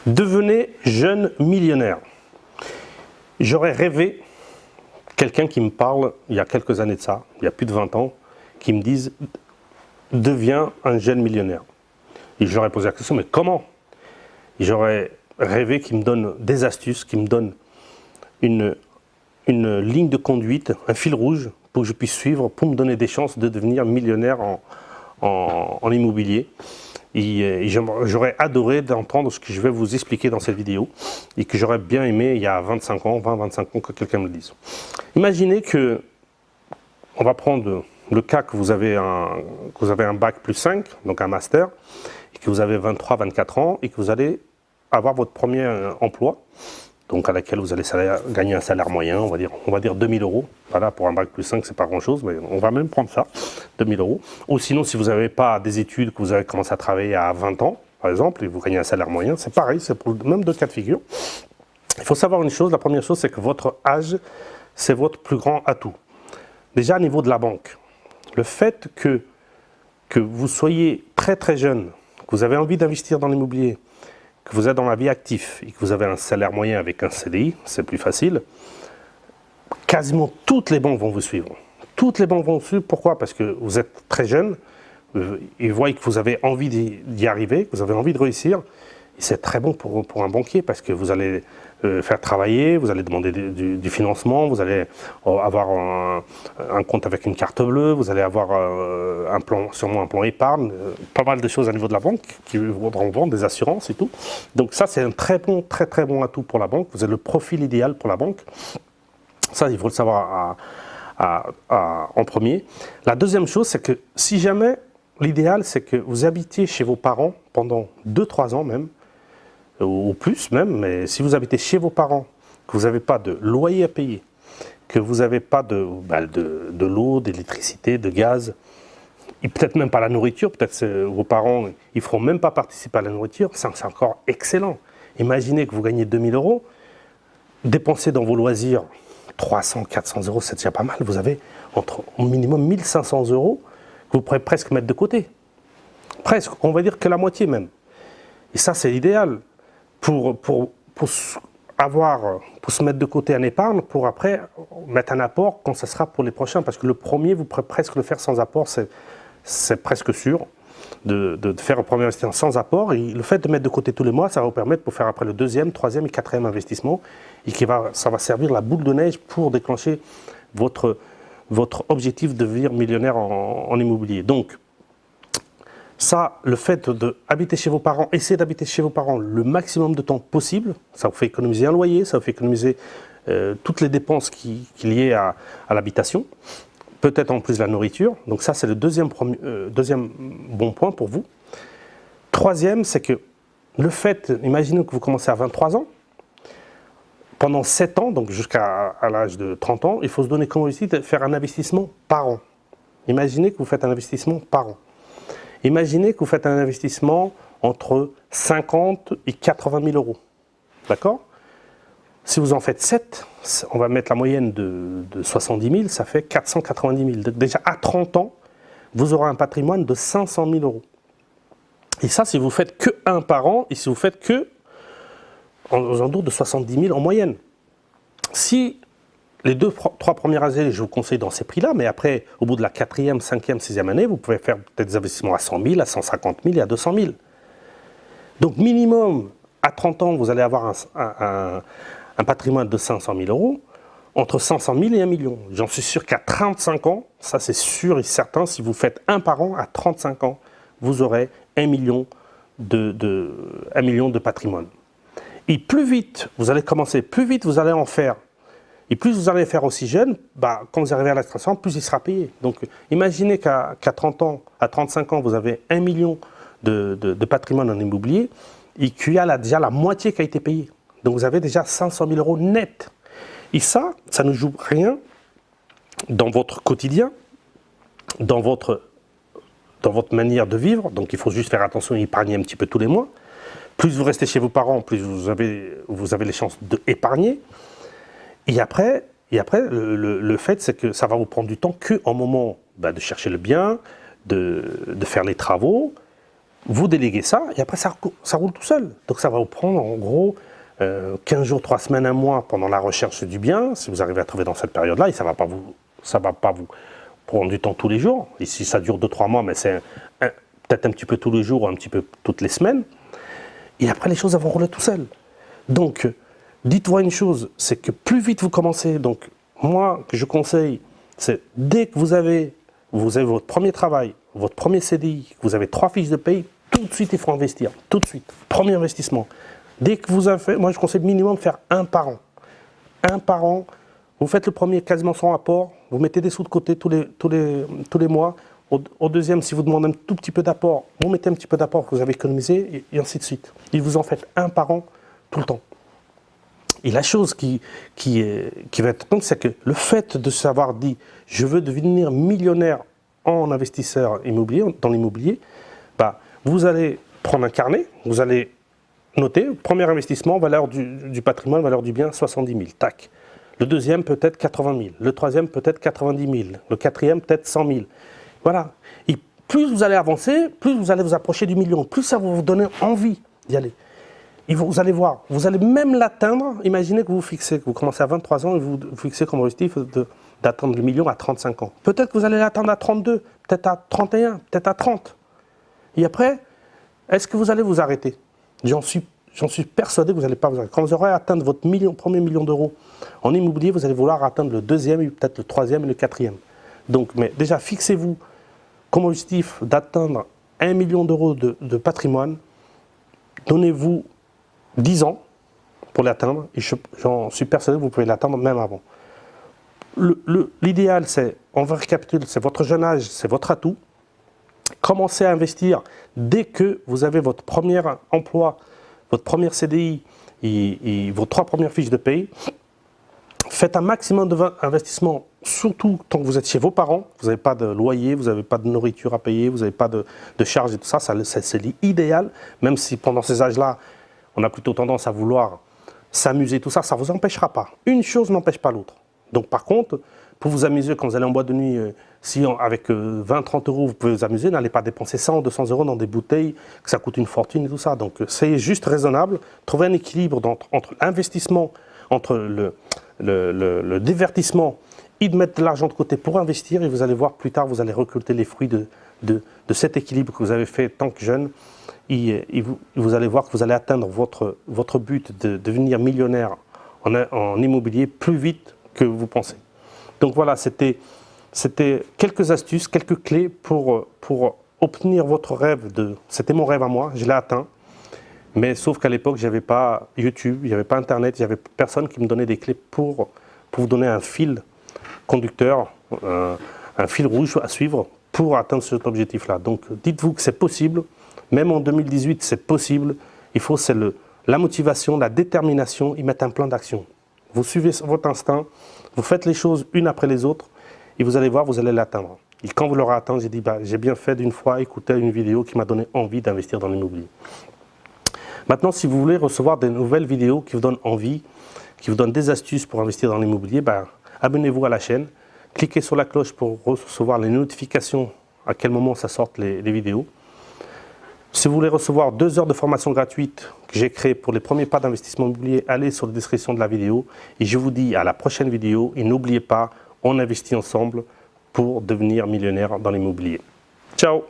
Devenez jeune millionnaire. J'aurais rêvé, quelqu'un qui me parle il y a quelques années de ça, il y a plus de 20 ans, qui me dise « Deviens un jeune millionnaire ». Et j'aurais posé la question « Mais comment ?» J'aurais rêvé qu'il me donne des astuces, qu'il me donne une ligne de conduite, un fil rouge pour que je puisse suivre, pour me donner des chances de devenir millionnaire en immobilier. Et j'aurais adoré d'entendre ce que je vais vous expliquer dans cette vidéo et que j'aurais bien aimé il y a 25 ans, 20-25 ans, que quelqu'un me le dise. Imaginez que, on va prendre le cas que vous avez un bac plus 5, donc un master, et que vous avez 23-24 ans et que vous allez avoir votre premier emploi, donc à laquelle vous allez gagner un salaire moyen, on va dire 2000 €. Voilà, pour un bac plus 5, c'est pas grand-chose, mais on va même prendre ça, 2000 €. Ou sinon, si vous n'avez pas des études, que vous avez commencé à travailler à 20 ans, par exemple, et vous gagnez un salaire moyen, c'est pareil, c'est pour le même deux cas de figure. Il faut savoir une chose, la première chose, c'est que votre âge, c'est votre plus grand atout. Déjà, au niveau de la banque, le fait que vous soyez très très jeune, que vous avez envie d'investir dans l'immobilier, que vous êtes dans la vie active et que vous avez un salaire moyen avec un CDI, c'est plus facile, quasiment toutes les banques vont vous suivre. Toutes les banques vont vous suivre. Pourquoi? Parce que vous êtes très jeune, ils voient que vous avez envie d'y arriver, que vous avez envie de réussir. Et c'est très bon pour un banquier parce que vous allez faire travailler, vous allez demander du financement, vous allez avoir un compte avec une carte bleue, vous allez avoir sûrement un plan épargne, pas mal de choses à niveau de la banque qui voudront vendre, des assurances et tout. Donc ça, c'est un très bon atout pour la banque. Vous avez le profil idéal pour la banque. Ça, il faut le savoir en premier. La deuxième chose, c'est que si jamais, l'idéal, c'est que vous habitiez chez vos parents pendant 2-3 ans même, ou plus même, mais si vous habitez chez vos parents, que vous n'avez pas de loyer à payer, que vous n'avez pas de l'eau, d'électricité, de gaz, et peut-être même pas la nourriture, peut-être vos parents, ils ne feront même pas participer à la nourriture, c'est encore excellent. Imaginez que vous gagnez 2000 €, dépensez dans vos loisirs 300-400 €, c'est déjà pas mal, vous avez au minimum 1500 € que vous pourrez presque mettre de côté. Presque, on va dire que la moitié même. Et ça, c'est l'idéal pour se mettre de côté un épargne, pour après mettre un apport quand ça sera pour les prochains. Parce que le premier, vous pourrez presque le faire sans apport, c'est presque sûr de faire le premier investissement sans apport. Et le fait de mettre de côté tous les mois, ça va vous permettre pour faire après le deuxième, troisième et quatrième investissement. Et ça va servir la boule de neige pour déclencher votre objectif de devenir millionnaire en immobilier. Donc, ça, le fait d'habiter chez vos parents, essayez d'habiter chez vos parents le maximum de temps possible, ça vous fait économiser un loyer, ça vous fait économiser toutes les dépenses qui sont liées à l'habitation, peut-être en plus la nourriture. Donc ça, c'est le deuxième bon point pour vous. Troisième, c'est que le fait, imaginez que vous commencez à 23 ans, pendant 7 ans, donc jusqu'à l'âge de 30 ans, il faut se donner comme objectif de faire un investissement par an. Imaginez que vous faites un investissement par an. Imaginez que vous faites un investissement entre 50 et 80 000 €. D'accord? Si vous en faites 7, on va mettre la moyenne de 70 000, ça fait 490 000. Donc déjà à 30 ans, vous aurez un patrimoine de 500 000 €. Et ça, si vous faites que un par an, et si vous faites que aux alentours de 70 000 en moyenne. Si les 2-3 premières années, je vous conseille dans ces prix-là, mais après, au bout de la 4e, 5e, 6e année, vous pouvez faire peut-être des investissements à 100 000, à 150 000 et à 200 000. Donc minimum, à 30 ans, vous allez avoir un patrimoine de 500 000 €, entre 500 000 et 1 million. J'en suis sûr qu'à 35 ans, ça c'est sûr et certain, si vous faites un par an, à 35 ans, vous aurez 1 million de patrimoine. Et plus vite vous allez commencer, plus vite vous allez en faire. Et plus vous allez faire aussi jeune, quand vous arrivez à l'extraction, plus il sera payé. Donc imaginez qu'à 30 ans, à 35 ans, vous avez 1 million de patrimoine en immobilier et qu'il y a déjà la moitié qui a été payée. Donc vous avez déjà 500 000 € net. Et ça ne joue rien dans votre quotidien, dans votre manière de vivre. Donc il faut juste faire attention et épargner un petit peu tous les mois. Plus vous restez chez vos parents, plus vous avez les chances d'épargner. Et après, le fait, c'est que ça va vous prendre du temps qu'en moment de chercher le bien, de faire les travaux, vous déléguez ça et après ça roule tout seul. Donc ça va vous prendre en gros 15 jours, 3 semaines, 1 mois pendant la recherche du bien, si vous arrivez à trouver dans cette période-là, et ça va pas vous prendre du temps tous les jours. Ici ça dure 2-3 mois, mais c'est peut-être un petit peu tous les jours ou un petit peu toutes les semaines. Et après les choses vont rouler tout seul. Donc dites-vous une chose, c'est que plus vite vous commencez, donc moi que je conseille, c'est dès que vous avez votre premier travail, votre premier CDI, vous avez 3 fiches de paye, tout de suite il faut investir, tout de suite, premier investissement. Dès que vous avez fait, moi je conseille minimum faire 1 par an. 1 par an, vous faites le premier quasiment sans rapport, vous mettez des sous de côté tous les mois. Au deuxième, si vous demandez un tout petit peu d'apport, vous mettez un petit peu d'apport que vous avez économisé et ainsi de suite. Et vous en faites 1 par an tout le temps. Et la chose qui va être compte, c'est que le fait de savoir dit « je veux devenir millionnaire en investisseur immobilier, dans l'immobilier », bah, vous allez prendre un carnet, vous allez noter, premier investissement, valeur du patrimoine, valeur du bien, 70 000, tac. Le deuxième peut-être 80 000, le troisième peut-être 90 000, le quatrième peut-être 100 000. Voilà. Et plus vous allez avancer, plus vous allez vous approcher du million, plus ça va vous donner envie d'y aller. Et vous allez voir, vous allez même l'atteindre. Imaginez que vous fixez, que vous commencez à 23 ans et vous fixez comme objectif d'atteindre le million à 35 ans. Peut-être que vous allez l'atteindre à 32, peut-être à 31, peut-être à 30. Et après, est-ce que vous allez vous arrêter? J'en suis persuadé que vous n'allez pas vous arrêter. Quand vous aurez atteint votre premier million d'euros en immobilier, vous allez vouloir atteindre le deuxième, et peut-être le troisième et le quatrième. Donc, mais déjà, fixez-vous comme objectif d'atteindre 1 million d'euros de patrimoine. Donnez-vous 10 ans pour l'atteindre, et j'en suis persuadé que vous pouvez l'atteindre même avant. L'idéal, c'est, on va récapituler, c'est votre jeune âge, c'est votre atout. Commencez à investir dès que vous avez votre premier emploi, votre premier CDI et vos 3 premières fiches de paye. Faites un maximum d'investissement, surtout tant que vous êtes chez vos parents. Vous n'avez pas de loyer, vous n'avez pas de nourriture à payer, vous n'avez pas de charges et tout ça. C'est l'idéal, même si pendant ces âges-là, on a plutôt tendance à vouloir s'amuser, tout ça, ça ne vous empêchera pas. Une chose n'empêche pas l'autre. Donc par contre, pour vous amuser, quand vous allez en boîte de nuit, si avec 20-30 euros, vous pouvez vous amuser, n'allez pas dépenser 100 ou 200 euros dans des bouteilles, que ça coûte une fortune et tout ça. Donc c'est juste raisonnable. Trouvez un équilibre entre l'investissement, entre le divertissement et de mettre de l'argent de côté pour investir. Et vous allez voir plus tard, vous allez récolter les fruits de cet équilibre que vous avez fait tant que jeune. Et vous allez voir que vous allez atteindre votre but de devenir millionnaire en immobilier plus vite que vous pensez. Donc voilà, c'était quelques astuces, quelques clés pour obtenir votre rêve. C'était mon rêve à moi, je l'ai atteint. Mais sauf qu'à l'époque, je n'avais pas YouTube, il n'y avait pas Internet, il n'y avait personne qui me donnait des clés pour vous donner un fil conducteur, un fil rouge à suivre pour atteindre cet objectif-là. Donc dites-vous que c'est possible. Même en 2018, c'est possible. Il faut, c'est la motivation, la détermination, y mettre un plan d'action. Vous suivez votre instinct, vous faites les choses une après les autres, et vous allez voir, vous allez l'atteindre. Et quand vous l'aurez atteint, j'ai dit, j'ai bien fait d'une fois écouter une vidéo qui m'a donné envie d'investir dans l'immobilier. Maintenant, si vous voulez recevoir des nouvelles vidéos qui vous donnent envie, qui vous donnent des astuces pour investir dans l'immobilier, abonnez-vous à la chaîne, cliquez sur la cloche pour recevoir les notifications à quel moment ça sort les vidéos. Si vous voulez recevoir 2 heures de formation gratuite que j'ai créée pour les premiers pas d'investissement immobilier, allez sur la description de la vidéo. Et je vous dis à la prochaine vidéo. Et n'oubliez pas, on investit ensemble pour devenir millionnaire dans l'immobilier. Ciao!